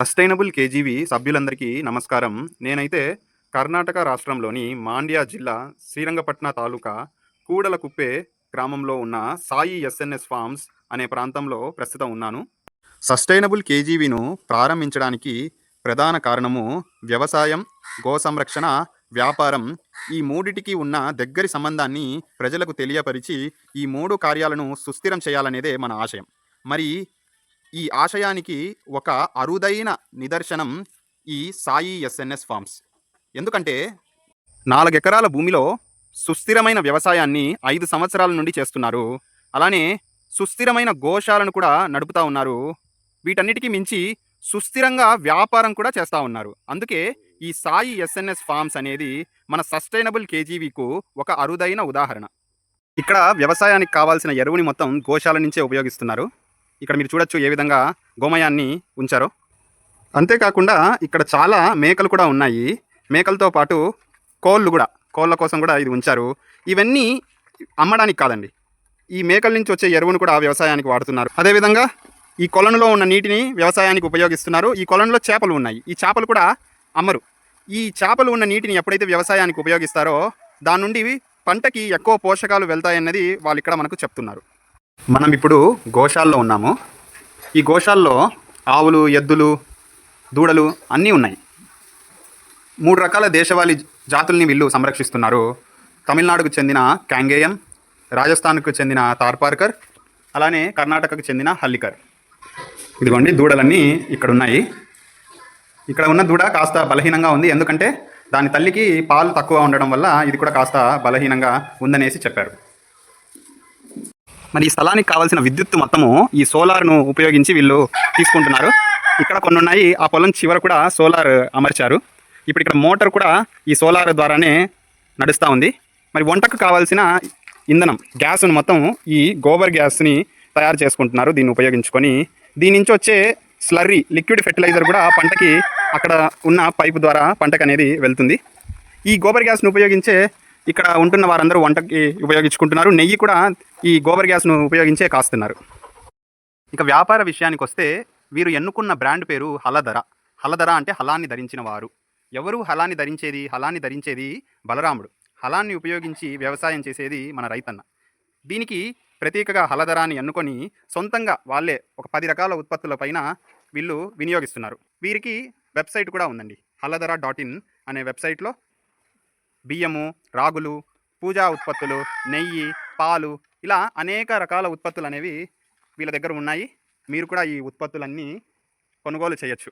Sustainable KGV సభ్యులందరికీ నమస్కారం. నేనైతే కర్ణాటక రాష్ట్రంలోని మాండ్య జిల్లా శ్రీరంగపట్న తాలూకా కూడలకుప్పే గ్రామంలో ఉన్న సాయి ఎస్ఎన్ఎస్ ఫార్మ్స్ అనే ప్రాంతంలో ప్రస్తుతం ఉన్నాను. సస్టైనబుల్ కేజీవీను ప్రారంభించడానికి ప్రధాన కారణము వ్యవసాయం, గో సంరక్షణ, వ్యాపారం ఈ మూడిటికి ఉన్న దగ్గరి సంబంధాన్ని ప్రజలకు తెలియపరిచి ఈ 3 కార్యాలను సుస్థిరం చేయాలనేదే మన ఆశయం. మరి ఈ ఆశయానికి ఒక అరుదైన నిదర్శనం ఈ సాయి ఎస్ఎన్ఎస్ ఫార్మ్స్. ఎందుకంటే 4 ఎకరాల భూమిలో సుస్థిరమైన వ్యవసాయాన్ని 5 సంవత్సరాల నుండి చేస్తున్నారు. అలానే సుస్థిరమైన గోశాలను కూడా నడుపుతా ఉన్నారు. వీటన్నిటికీ మించి సుస్థిరంగా వ్యాపారం కూడా చేస్తూ ఉన్నారు. అందుకే ఈ సాయి ఎస్ఎన్ఎస్ ఫార్మ్స్ అనేది మన సస్టైనబుల్ కేజీవీకు ఒక అరుదైన ఉదాహరణ. ఇక్కడ వ్యవసాయానికి కావాల్సిన ఎరువుని మొత్తం గోశాల నుంచే ఉపయోగిస్తున్నారు. ఇక్కడ మీరు చూడొచ్చు ఏ విధంగా గోమయాన్ని ఉంచారో. అంతేకాకుండా ఇక్కడ చాలా మేకలు కూడా ఉన్నాయి. మేకలతో పాటు కోళ్ళ కోసం కూడా ఇది ఉంచారు. ఇవన్నీ అమ్మడానికి కాదండి, ఈ మేకల నుంచి వచ్చే ఎరువును కూడా వ్యవసాయానికి వాడుతున్నారు. అదేవిధంగా ఈ కొలనులో ఉన్న నీటిని వ్యవసాయానికి ఉపయోగిస్తున్నారు. ఈ కొలనులో చేపలు ఉన్నాయి. ఈ చేపలు కూడా అమ్మరు. ఈ చేపలు ఉన్న నీటిని ఎప్పుడైతే వ్యవసాయానికి ఉపయోగిస్తారో దాని నుండి పంటకి ఎక్కువ పోషకాలు వెళ్తాయన్నది వాళ్ళు ఇక్కడ మనకు చెప్తున్నారు. మనం ఇప్పుడు గోశాలలో ఉన్నాము. ఈ గోశాలలో ఆవులు, ఎద్దులు, దూడలు అన్నీ ఉన్నాయి. 3 రకాల దేశవాళీ జాతుల్ని వీళ్ళు సంరక్షిస్తున్నారు. తమిళనాడుకు చెందిన కాంగేయం, రాజస్థాన్కు చెందిన తార్పార్కర్, అలానే కర్ణాటకకు చెందిన హల్లికర్. ఇదిగోండి దూడలన్నీ ఇక్కడ ఉన్నాయి. ఇక్కడ ఉన్న దూడ కాస్త బలహీనంగా ఉంది. ఎందుకంటే దాని తల్లికి పాలు తక్కువ ఉండడం వల్ల ఇది కూడా కాస్త బలహీనంగా ఉందనేసి చెప్పారు. మరి ఈ స్థలానికి కావాల్సిన విద్యుత్ మొత్తము ఈ సోలార్ను ఉపయోగించి వీళ్ళు తీసుకుంటున్నారు. ఇక్కడ కొన్ని ఉన్నాయి. ఆ పొలం చివర కూడా సోలార్ అమర్చారు. ఇప్పుడు ఇక్కడ మోటార్ కూడా ఈ సోలార్ ద్వారానే నడుస్తూ ఉంది. మరి వంటకు కావాల్సిన ఇంధనం గ్యాస్ను మొత్తం ఈ గోబర్ గ్యాస్ని తయారు చేసుకుంటున్నారు. దీన్ని ఉపయోగించుకొని దీని నుంచి వచ్చే స్లర్రీ లిక్విడ్ ఫెర్టిలైజర్ కూడా పంటకి అక్కడ ఉన్న పైపు ద్వారా పంటకు అనేది వెళ్తుంది. ఈ గోబర్ గ్యాస్ను ఉపయోగించే ఇక్కడ ఉంటున్న వారందరూ వంటకి ఉపయోగించుకుంటున్నారు. నెయ్యి కూడా ఈ గోబర్ గ్యాస్ను ఉపయోగించే కాస్తున్నారు. ఇక వ్యాపార విషయానికి వస్తే వీరు ఎన్నుకున్న బ్రాండ్ పేరు హలధర. హలధర అంటే హలాన్ని ధరించిన వారు. ఎవరు హలాన్ని ధరించేది బలరాముడు. హలాన్ని ఉపయోగించి వ్యవసాయం చేసేది మన రైతన్న. దీనికి ప్రత్యేకగా హలధరాన్ని ఎన్నుకొని సొంతంగా వాళ్ళే ఒక 10 రకాల ఉత్పత్తుల పైన వీళ్ళు వినియోగిస్తున్నారు. వీరికి వెబ్సైట్ కూడా ఉందండి. haladhara.in అనే వెబ్సైట్లో బియ్యము, రాగులు, పూజా ఉత్పత్తులు, నెయ్యి, పాలు ఇలా అనేక రకాల ఉత్పత్తులు అనేవి వీళ్ళ దగ్గర ఉన్నాయి. మీరు కూడా ఈ ఉత్పత్తులన్నీ కొనుగోలు చేయొచ్చు.